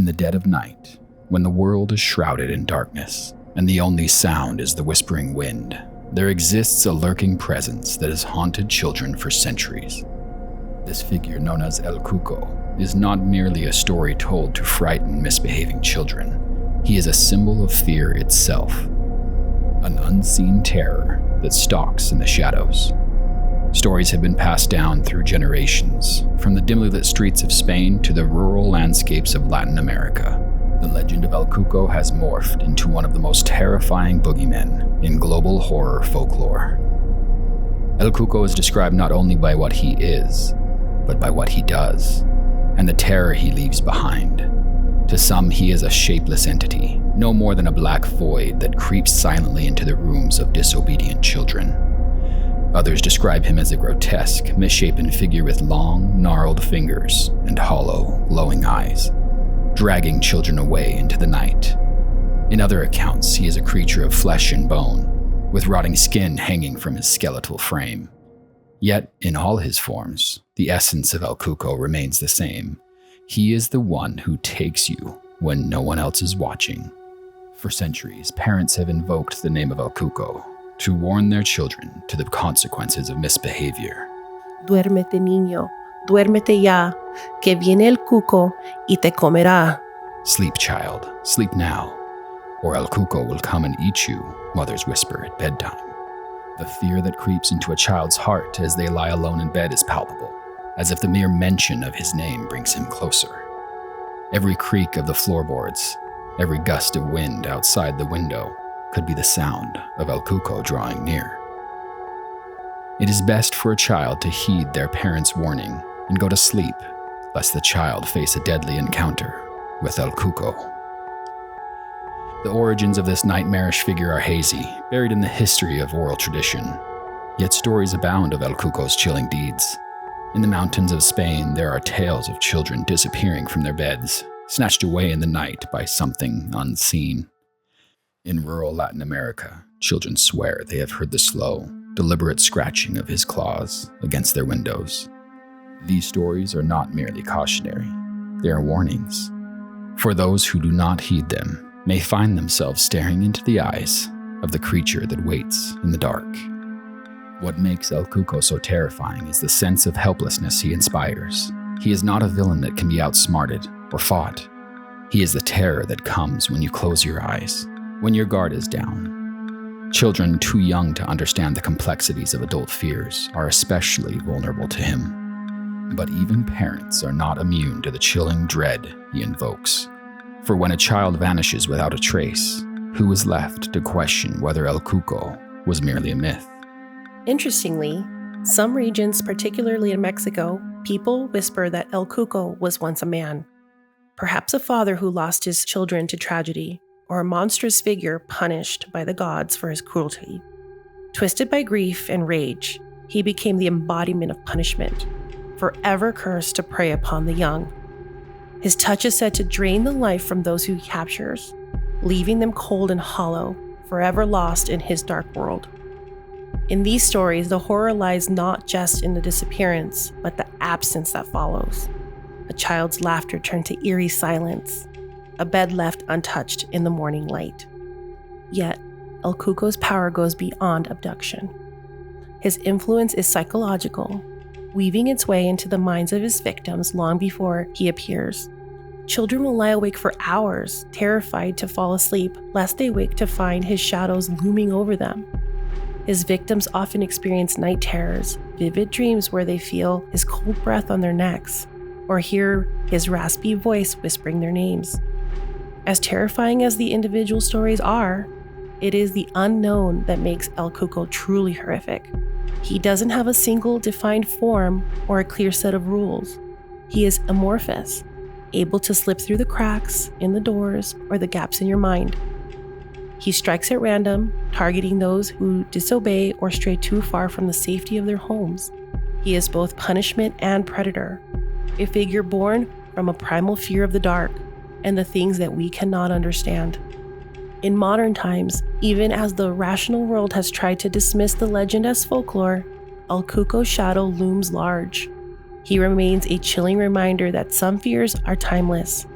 the dead of night, when the world is shrouded in darkness, and the only sound is the whispering wind, there exists a lurking presence that has haunted children for centuries. This figure, known as El Cuco, is not merely a story told to frighten misbehaving children. He is a symbol of fear itself, an unseen terror that stalks in the shadows. Stories have been passed down through generations, from the dimly lit streets of Spain to the rural landscapes of Latin America. The legend of El Cuco has morphed into one of the most terrifying boogeymen in global horror folklore. El Cuco is described not only by what he is, but by what he does, and the terror he leaves behind. To some, he is a shapeless entity, no more than a black void that creeps silently into the rooms of disobedient children. Others describe him as a grotesque, misshapen figure with long, gnarled fingers and hollow, glowing eyes, dragging children away into the night. In other accounts, he is a creature of flesh and bone, with rotting skin hanging from his skeletal frame. Yet, in all his forms, the essence of El Cuco remains the same. He is the one who takes you when no one else is watching. For centuries, parents have invoked the name of El Cuco to warn their children to the consequences of misbehavior. Duérmete, niño. Duérmete ya, que viene el Cuco y te comerá. Sleep, child. Sleep now, or El Cuco will come and eat you, mothers whisper at bedtime. The fear that creeps into a child's heart as they lie alone in bed is palpable, as if the mere mention of his name brings him closer. Every creak of the floorboards, every gust of wind outside the window could be the sound of El Cuco drawing near. It is best for a child to heed their parents' warning and go to sleep, lest the child face a deadly encounter with El Cuco. The origins of this nightmarish figure are hazy, buried in the history of oral tradition. Yet stories abound of El Cuco's chilling deeds. In the mountains of Spain, there are tales of children disappearing from their beds, snatched away in the night by something unseen. In rural Latin America, children swear they have heard the slow, deliberate scratching of his claws against their windows. These stories are not merely cautionary, they are warnings. For those who do not heed them may find themselves staring into the eyes of the creature that waits in the dark. What makes El Cuco so terrifying is the sense of helplessness he inspires. He is not a villain that can be outsmarted or fought. He is the terror that comes when you close your eyes, when your guard is down. Children too young to understand the complexities of adult fears are especially vulnerable to him. But even parents are not immune to the chilling dread he invokes. For when a child vanishes without a trace, who is left to question whether El Cuco was merely a myth? Interestingly, some regions, particularly in Mexico, people whisper that El Cuco was once a man. Perhaps a father who lost his children to tragedy, or a monstrous figure punished by the gods for his cruelty. Twisted by grief and rage, he became the embodiment of punishment, forever cursed to prey upon the young. His touch is said to drain the life from those who he captures, leaving them cold and hollow, forever lost in his dark world. In these stories, the horror lies not just in the disappearance, but the absence that follows. A child's laughter turned to eerie silence, a bed left untouched in the morning light. Yet, El Cuco's power goes beyond abduction. His influence is psychological, weaving its way into the minds of his victims long before he appears. Children will lie awake for hours, terrified to fall asleep, lest they wake to find his shadows looming over them. His victims often experience night terrors, vivid dreams where they feel his cold breath on their necks, or hear his raspy voice whispering their names. As terrifying as the individual stories are, it is the unknown that makes El Cuco truly horrific. He doesn't have a single defined form or a clear set of rules. He is amorphous, able to slip through the cracks in the doors or the gaps in your mind. He strikes at random, targeting those who disobey or stray too far from the safety of their homes. He is both punishment and predator, a figure born from a primal fear of the dark and the things that we cannot understand. In modern times, even as the rational world has tried to dismiss the legend as folklore, El Cuco's shadow looms large. He remains a chilling reminder that some fears are timeless.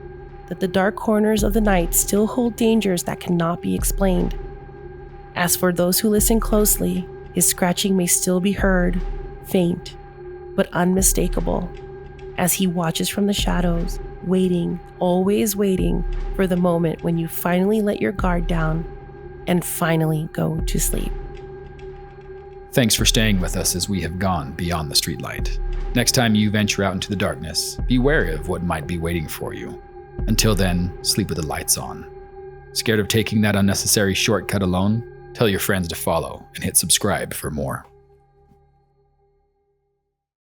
that the dark corners of the night still hold dangers that cannot be explained. As for those who listen closely, his scratching may still be heard, faint, but unmistakable, as he watches from the shadows, waiting, always waiting for the moment when you finally let your guard down and finally go to sleep. Thanks for staying with us as we have gone beyond the streetlight. Next time you venture out into the darkness, be wary of what might be waiting for you. Until then, sleep with the lights on. Scared of taking that unnecessary shortcut alone? Tell your friends to follow and hit subscribe for more.